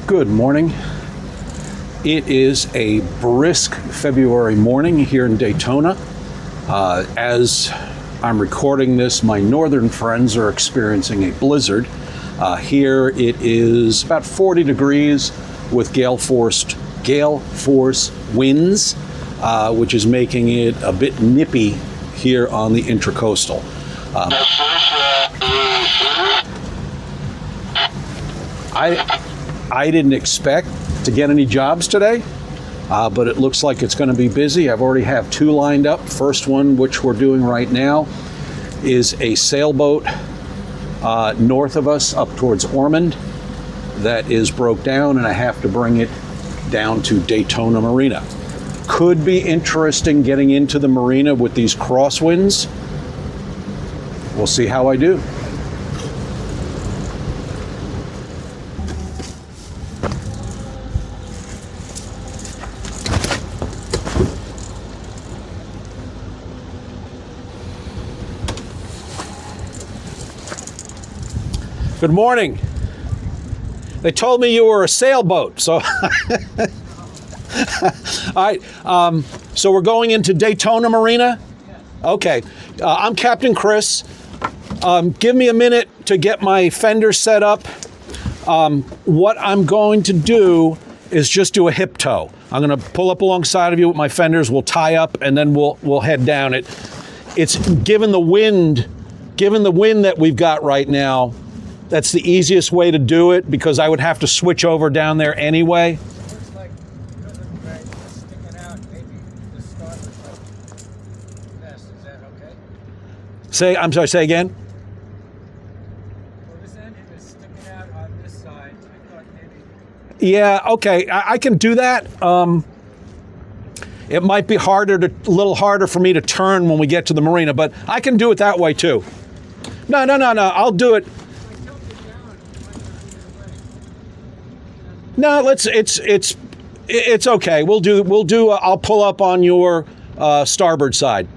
Good morning. It is a brisk February morning here in Daytona. As I'm recording this, my northern friends are experiencing a blizzard. Here it is about 40 degrees with gale force winds, which is making it a bit nippy here on the intracoastal. I didn't expect to get any jobs today, but it looks like it's going to be busy. I've already have two lined up. First one, which we're doing right now, is a sailboat north of us up towards Ormond that is broke down, and I have to bring it down to Daytona Marina. Could be interesting getting into the marina with these crosswinds. We'll see how I do. Good morning. They told me you were a sailboat, so all right. So we're going into Daytona Marina? Okay. I'm Captain Chris. Give me a minute to get my fenders set up. What I'm going to do is just do a hip tow. I'm going to pull up alongside of you with my fenders. We'll tie up, and then we'll head down it. It's given the wind that we've got right now. That's the easiest way to do it because I would have to switch over down there anyway. Looks like it's sticking out. Maybe the start was like this. Is that okay? I'm sorry, say again? Well, this engine is sticking out on this side. I thought maybe. Yeah, okay, I can do that. It might be a little harder for me to turn when we get to the marina, but I can do it that way too. No, I'll do it. No, it's okay. We'll do. I'll pull up on your starboard side.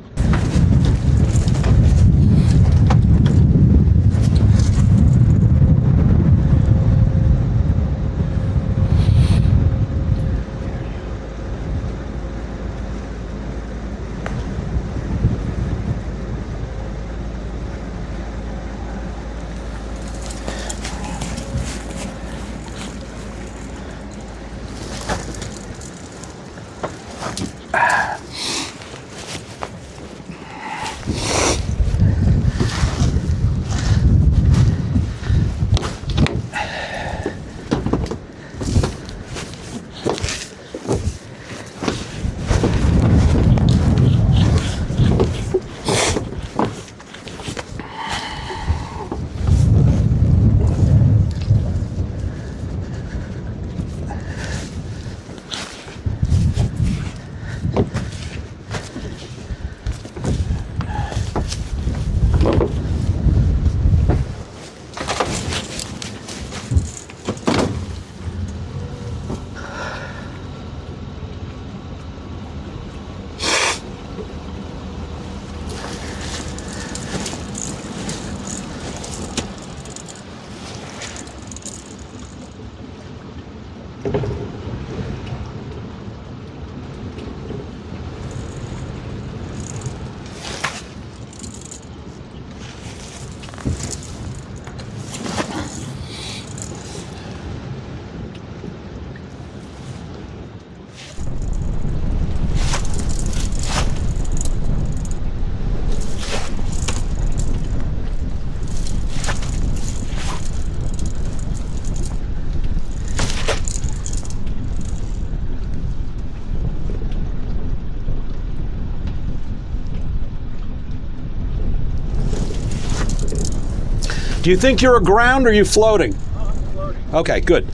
Do you think you're aground or are you floating? Oh, I'm floating. Okay, good.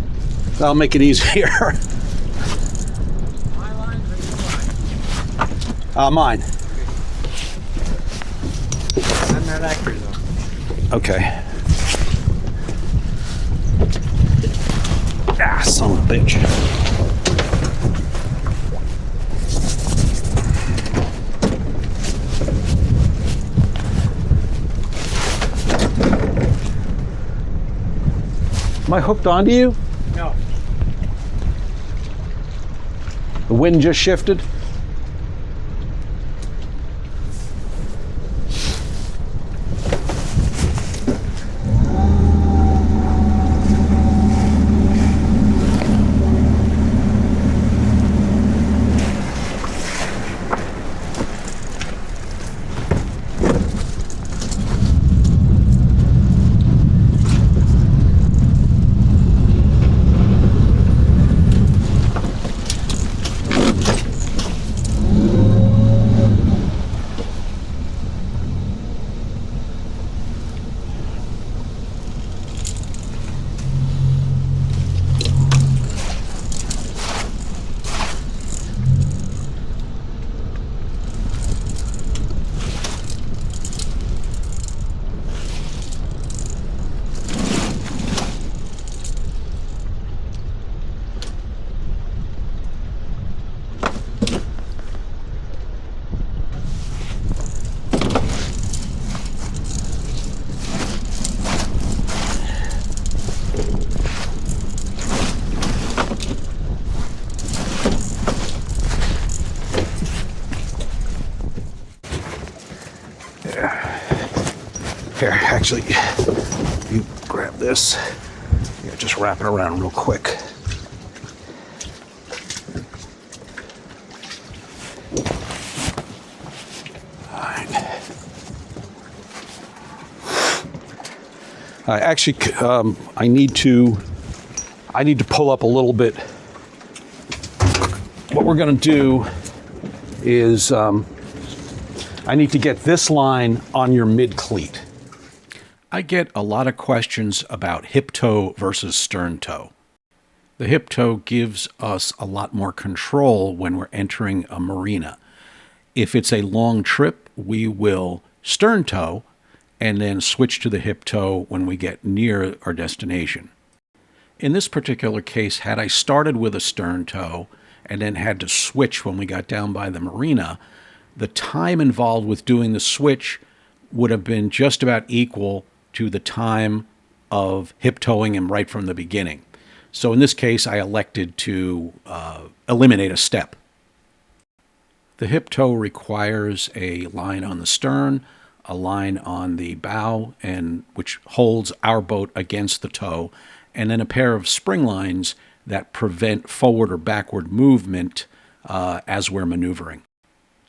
That'll make it easier. My lines or your line? Mine. I'm not accurate though. Okay. Ah, son of a bitch. Am I hooked onto you? No. The wind just shifted. Here, actually, you grab this. Yeah, just wrap it around real quick. All right. Actually, I need to pull up a little bit. What we're going to do is I need to get this line on your mid cleat. I get a lot of questions about hip toe versus stern toe. The hip toe gives us a lot more control when we're entering a marina. If it's a long trip, we will stern toe and then switch to the hip toe when we get near our destination. In this particular case, had I started with a stern toe and then had to switch when we got down by the marina, the time involved with doing the switch would have been just about equal to the time of hip towing him right from the beginning. So in this case, I elected to eliminate a step. The hip tow requires a line on the stern, a line on the bow, and which holds our boat against the tow, and then a pair of spring lines that prevent forward or backward movement as we're maneuvering.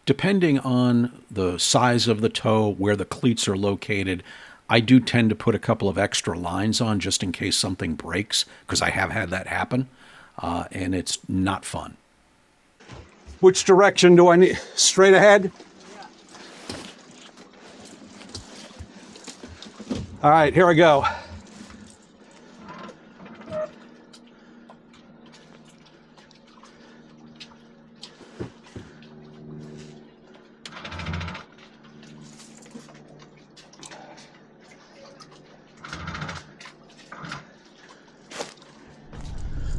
Depending on the size of the tow, where the cleats are located, I do tend to put a couple of extra lines on just in case something breaks, because I have had that happen, and it's not fun. Which direction do I need? Straight ahead? Yeah. All right, here I go.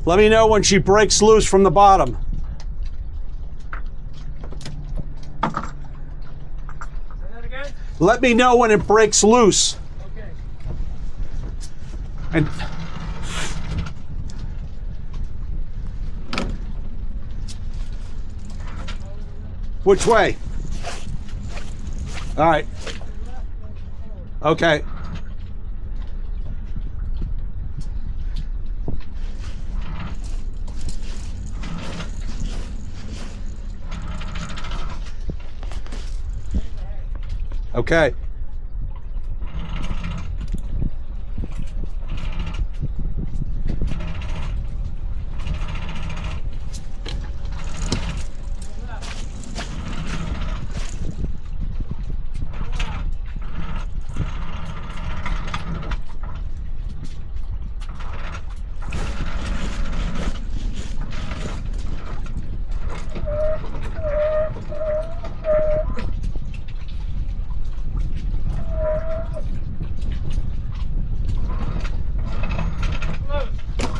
Let me know when she breaks loose from the bottom. Say that again? Let me know when it breaks loose. Okay. And which way? All right. Okay. Okay.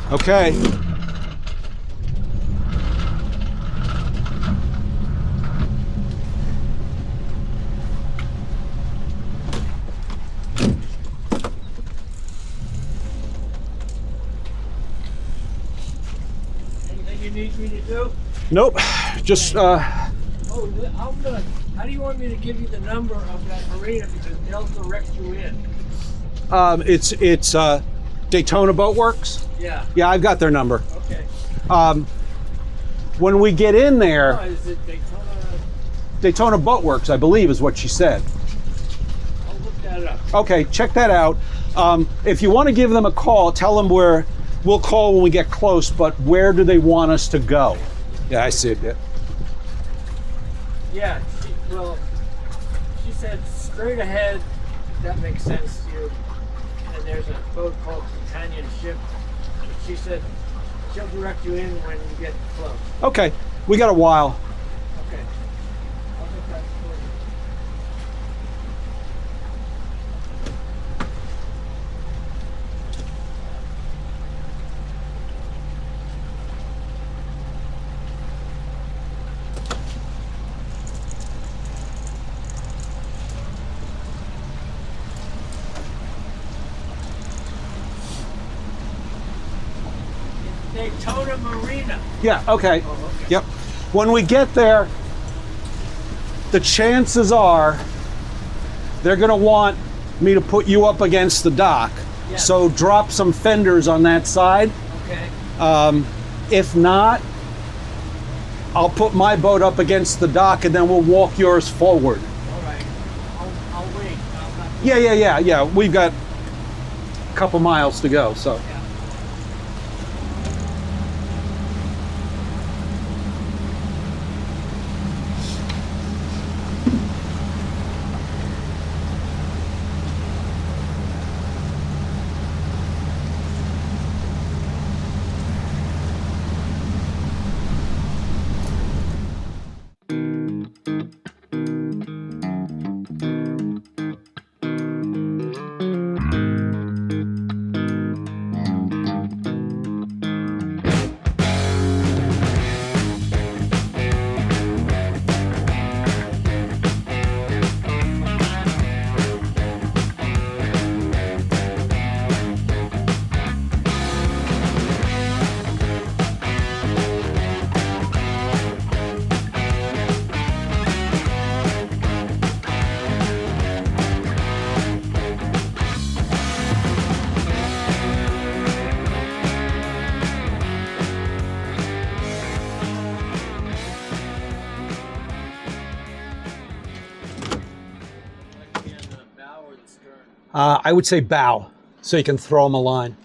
Okay. Anything you need me to do? Nope. Just Oh, I'm gonna. How do you want me to give you the number of that marina because they'll direct you in? it's Daytona Boat Works. Yeah. Yeah, I've got their number. Okay. When we get in Oh, there, is it Daytona? Daytona Boat Works, I believe, is what she said. I'll look that up. Okay, check that out. If you want to give them a call, tell them we'll call when we get close, but where do they want us to go? Yeah, I see it. Yeah. She said straight ahead. That makes sense to you. And there's a boat called Companionship. She said she'll direct you in when you get close. Okay, we got a while. Okay. I'll get that for you. Daytona Marina. Yeah, okay. Oh, okay. Yep. When we get there, the chances are they're going to want me to put you up against the dock. Yeah. So drop some fenders on that side. Okay. If not, I'll put my boat up against the dock and then we'll walk yours forward. All right. I'll wait. Yeah. We've got a couple miles to go, so. Yeah. I would say bow, so you can throw them a line.